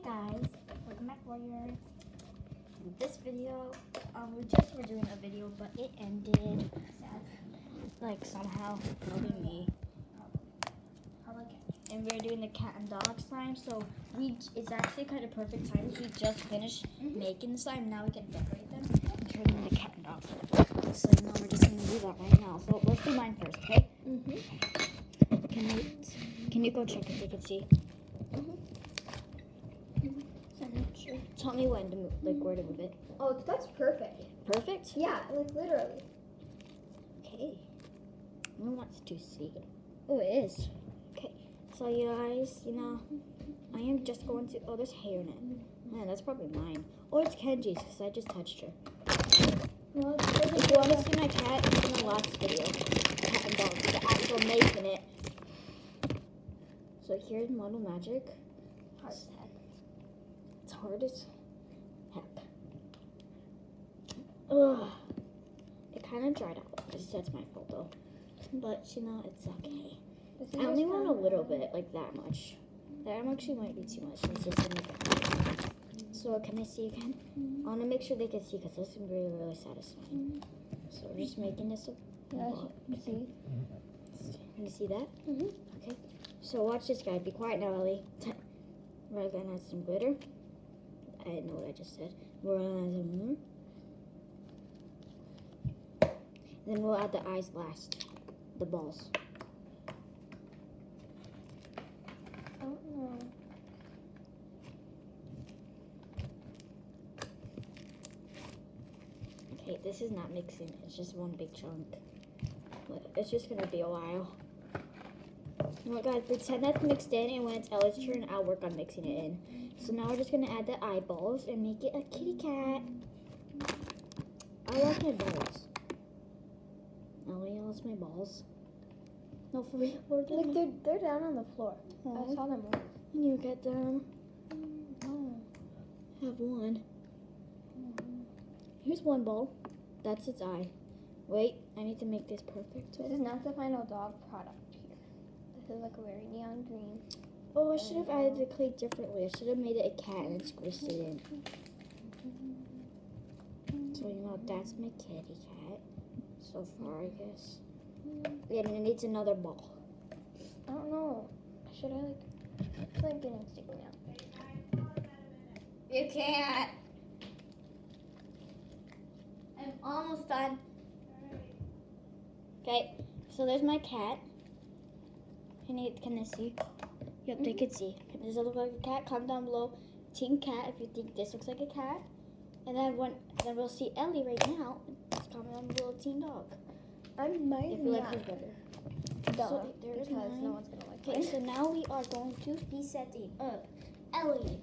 guys, welcome back, warriors. This video, we just were doing a video, but it ended like somehow. Probably me. And we're doing the cat and dog slime, so it's actually kind of perfect time. We just finished making the slime. Now we can decorate them and turn them into cat and dog. So now we're just gonna do that right now. So let's do mine first, okay? Can you go check if you can see? Sure. Tell me when to move, like where to move it. Oh, that's perfect. Perfect? Yeah, like literally. Okay. No one wants to see. Oh, it is. Okay. So you guys, I am just going to. Oh, there's hair in it. Man, that's probably mine. Or it's Kenji's because I just touched her. Well, If you want to see my cat, it's in the last video. Cat and dog. The actual making it. So here's Model Magic. hard as heck. It's hard as heck. Ugh. It kind of dried out. That's my fault though. But it's okay. I only want a little bit, like that much. That actually might be too much. It's just gonna make it. So can I see again? I want to make sure they can see because this is really, really satisfying. So we're just making this a block. See? Can you see that? Okay. So watch this, guy. Be quiet now, Ellie. We're gonna add some glitter. I didn't know what I just said. We're gonna add some. Then we'll add the eyes last. The balls. Oh no. Okay, this is not mixing. It's just one big chunk. But it's just gonna be a while. You know what, guys? Pretend that's mixed in, and when it's Ellie's turn, I'll work on mixing it in. So now we're just gonna add the eyeballs and make it a kitty cat. I lost my balls. Ellie, I lost my balls. No, for real. Like they're down on the floor. I saw them move. Can you get them? Oh. Have one. Here's one ball. That's its eye. Wait, I need to make this perfect. This is not the final dog product here. This is like a very neon green. Oh, I should have added the clay differently. I should have made it a cat and squished it in. So, that's my kitty cat. So far, I guess. Yeah, and it needs another ball. I don't know. Should I it's like getting sticky now. You can't. I'm almost done. Okay, so there's my cat. Can they see? Yep, they can see. Does it look like a cat? Comment down below, Team Cat, if you think this looks like a cat. And then then we'll see Ellie right now. Just comment down below, Team Dog. I might If you like who's better. So there's because mine. no one's gonna like Okay, it. so now we are going to be setting up Ellie.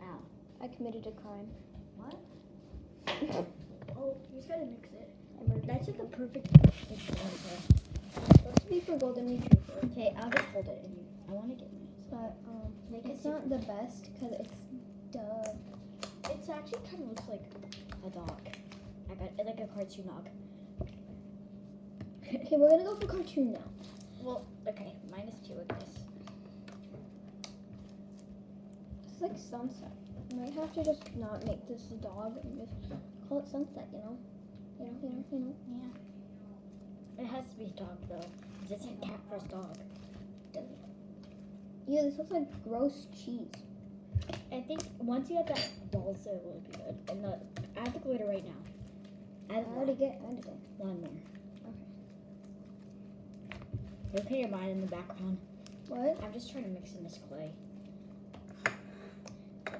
Ow. I committed a crime. What? Oh, you just gotta mix it. Emergency. That's like a perfect. It's supposed to be for golden retriever. Okay, I'll just hold it in. I want to get mine. But Make it's it not the best because it's dog. It's actually kind of looks like a dog. I got it like a cartoon dog. Okay, we're gonna go for cartoon now. Well, okay, -2 of this. It's like sunset. I might have to just not make this a dog and just call it sunset. You know. Yeah. It has to be a dog though. 'Cause it's a cat first dog. Yeah, this looks like gross cheese. I think once you have that balls, it will be good. And add the glitter right now. Add I already get it. one more. Okay. Look at your mind in the background. What? I'm just trying to mix in this clay.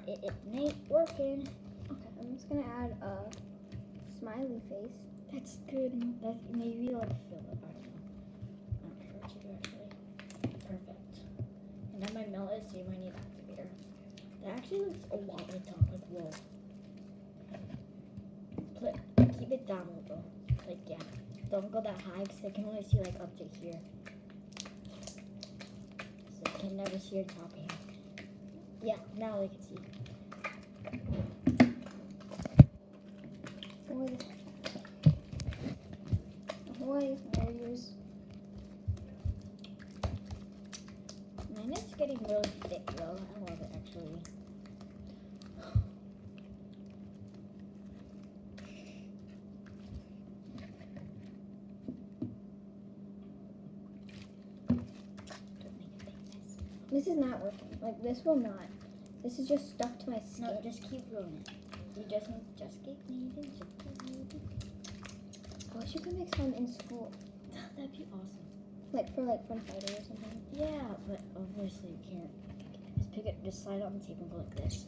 It ain't working. Okay, I'm just gonna add a smiley face. That's good. That maybe like fill it. I don't know. I'm not sure what you do actually. Perfect. And then my melt it, so you might need activator. That actually looks a lot like dog. Like whoa. Keep it down a little. Like yeah. Don't go that high because I can only see like up to here. So you can never see your top hand. Yeah, now they can see. Warriors. Mine is getting really thick though. I love This is not working. Like, this will not. This is just stuck to my skin. No, just keep doing it. You just keep kneading. I wish you could make some in school. That'd be awesome. Like, for, like, fun fighting or something. Yeah, but obviously you can't. Just pick it, just slide it on the table and go like this.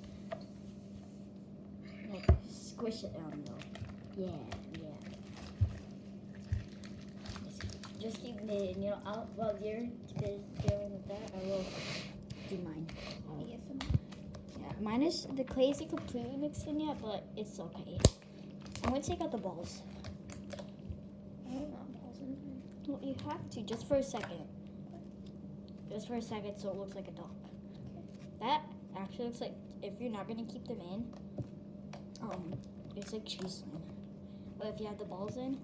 Like, squish it down though. Yeah. Just keep knitting, while you're dealing with that, I will do mine. Yeah, mine is, the clay isn't completely mixed in yet, but it's okay. I'm gonna take out the balls. I don't want balls in there. Well, you have to, just for a second. Just for a second, so it looks like a dog. That actually looks like, if you're not gonna keep them in, it's like cheese slime. But if you have the balls in,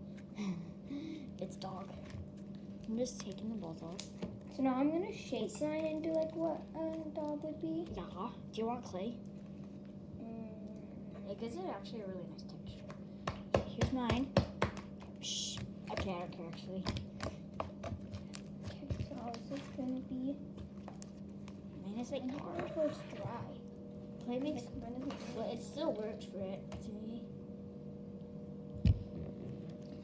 it's dog. I'm just taking the balls off. So now I'm gonna shape mine into like what a dog would be. Yeah. Do you want clay? It gives it actually a really nice texture. Okay, here's mine. Shh. Okay, I don't care actually. Okay, so this is gonna be. Mine is like hard. Before it's dry. Clay makes. Mine isn't Well, it still works for it to me.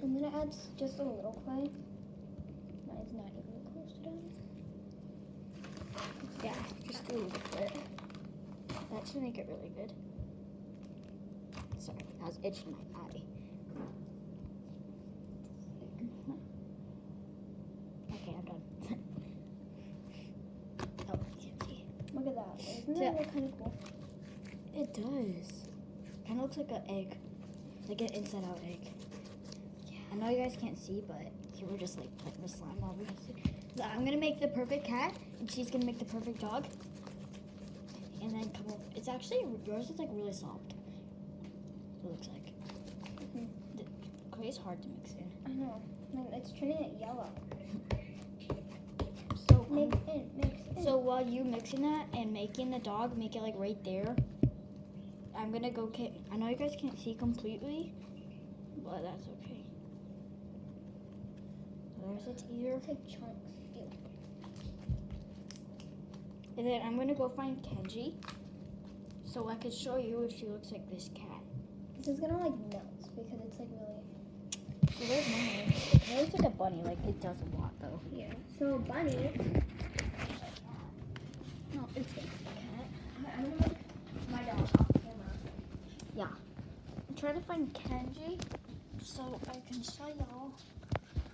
I'm gonna add just a little clay. Mine's not even close to done. Yeah, just a little bit. That should make it really good. Sorry, I was itching my eye. Okay, I'm done. Oh, you can't see. Look at that. Doesn't that look kind of cool? It does. Kind of looks like an egg. Like an inside out egg. Yeah. I know you guys can't see, but you were just like putting the slime all over. So I'm gonna make the perfect cat, and she's gonna make the perfect dog. And then come up. It's actually, yours is like really soft. It looks like. Mm-hmm. The clay is hard to mix in. I know. It's turning it yellow. So Mix in. So while you mixing that and making the dog, make it like right there. I'm gonna go. I know you guys can't see completely, but that's okay. There's its ear. It's like chunks. Ew. And then I'm gonna go find Kenji, so I could show you if she looks like this cat. This is gonna like melt because it's like really. So there's mine. It looks like a bunny. Like it does a lot though. Yeah. So bunny. No, it's a cat. I'm gonna make my dog off camera. Yeah. I'm trying to find Kenji, so I can show y'all.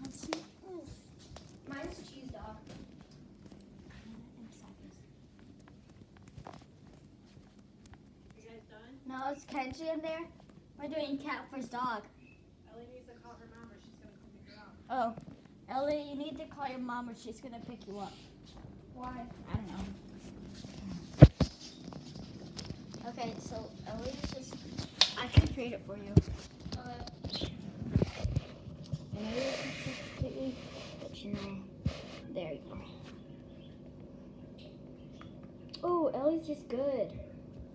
Let's see. Ooh. Mine's cheese dog. You guys done? No, it's Kenji in there. We're doing cat first dog. Ellie needs to call her mom or she's gonna come pick her up. Oh, Ellie, you need to call your mom or she's gonna pick you up. Why? I don't know. Okay, so Ellie's just, I can create it for you. And Ellie's just completely, but there you go. Oh, Ellie's just good.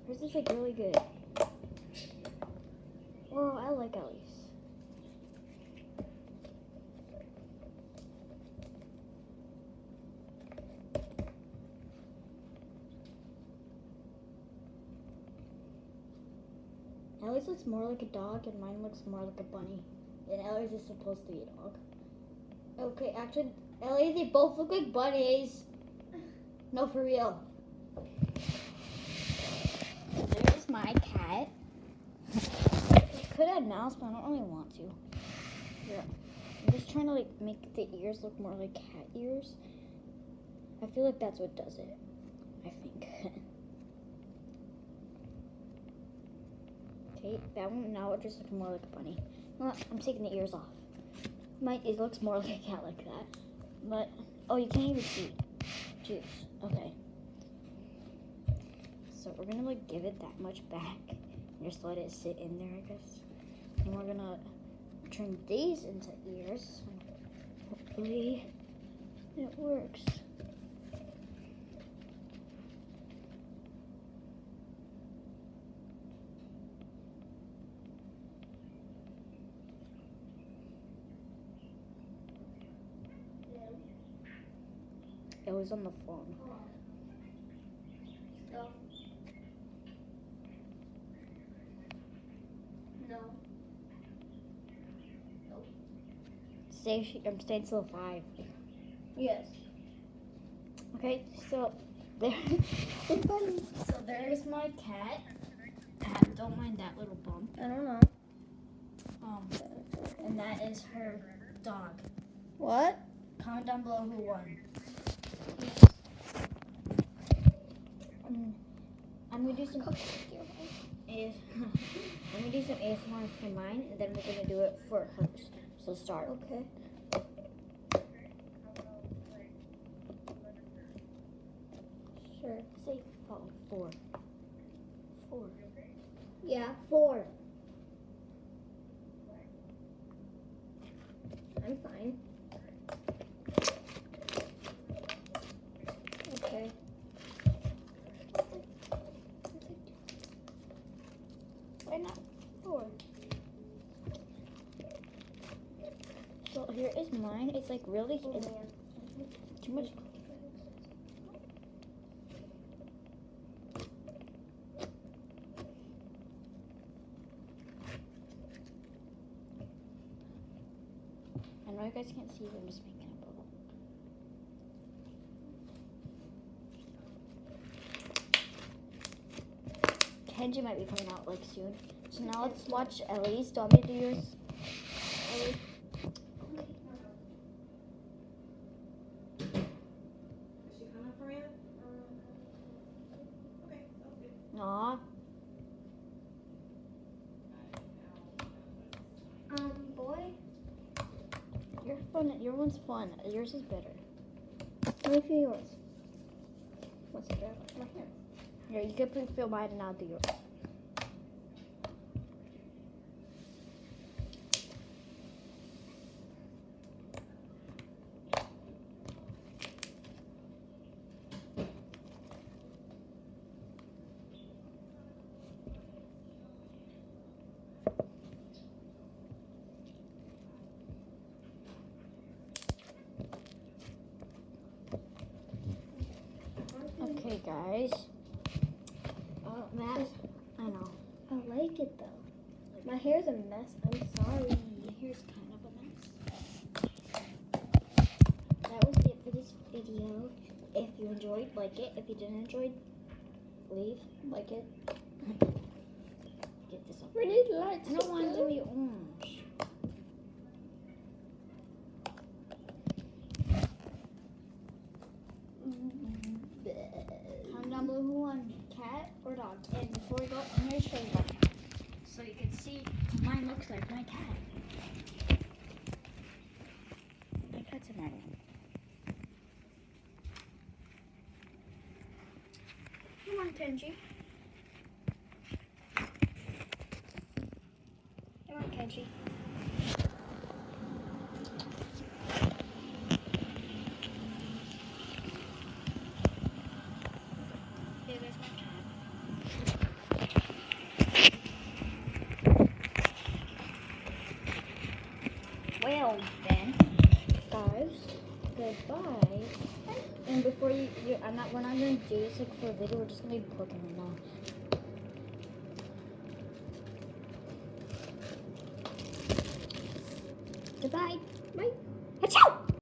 Hers is like really good. Well, I like Ellie's. Ellie's looks more like a dog and mine looks more like a bunny. And Ellie's is supposed to be a dog. Okay, actually, Ellie, they both look like bunnies. No, for real. There's my cat. I could add mouse, but I don't really want to. Yeah. I'm just trying to like make the ears look more like cat ears. I feel like that's what does it. I think. Okay, that one now it just looks more like a bunny. Well, I'm taking the ears off. It looks more like a cat like that. But oh, you can't even see. Juice. Okay. So we're gonna like give it that much back. And just let it sit in there, I guess. And we're gonna turn these into ears. Hopefully it works. It was on the phone. I'm staying till 5. Yes. Okay, so there. It's funny. So there's my cat. Don't mind that little bump. I don't know. And that is her dog. What? Comment down below who won. I'm gonna do some I'm gonna do some ASMR for mine, and then we're gonna do it for hers. So start. Okay. Sure. Say 4. 4. Yeah, 4. I'm fine. Okay. Why not 4? So here is mine. It's like really it's too much. I know you guys can't see, but I'm just making a bubble. Kenji might be coming out like soon. So now let's watch Ellie's. Do you want me to do yours? Ellie? Is she coming for you? Okay, sounds good. Aw. Boy. Your fun. Your one's fun. Yours is better. Let me feel yours. What's it about? My hair. Here, you can feel mine and I'll do yours. Okay, guys. That I know. I like it though. My hair's a mess. I'm sorry. Here's kind of a mess. That was it for this video. If you enjoyed, like it. If you didn't enjoy, leave. Like it. Get this up. We need lights. I don't want it to be orange. Comment down below who won, cat or dog. And before we go, I'm going to show you so you can see what mine looks like. My cat. My cat's a man. Come on, Kenji. Come on, Kenji. Here, there's my cat. Well, then, guys, goodbye. And before we're not gonna do this like for a video. We're just gonna be looking right now. Goodbye. Bye. Achoo!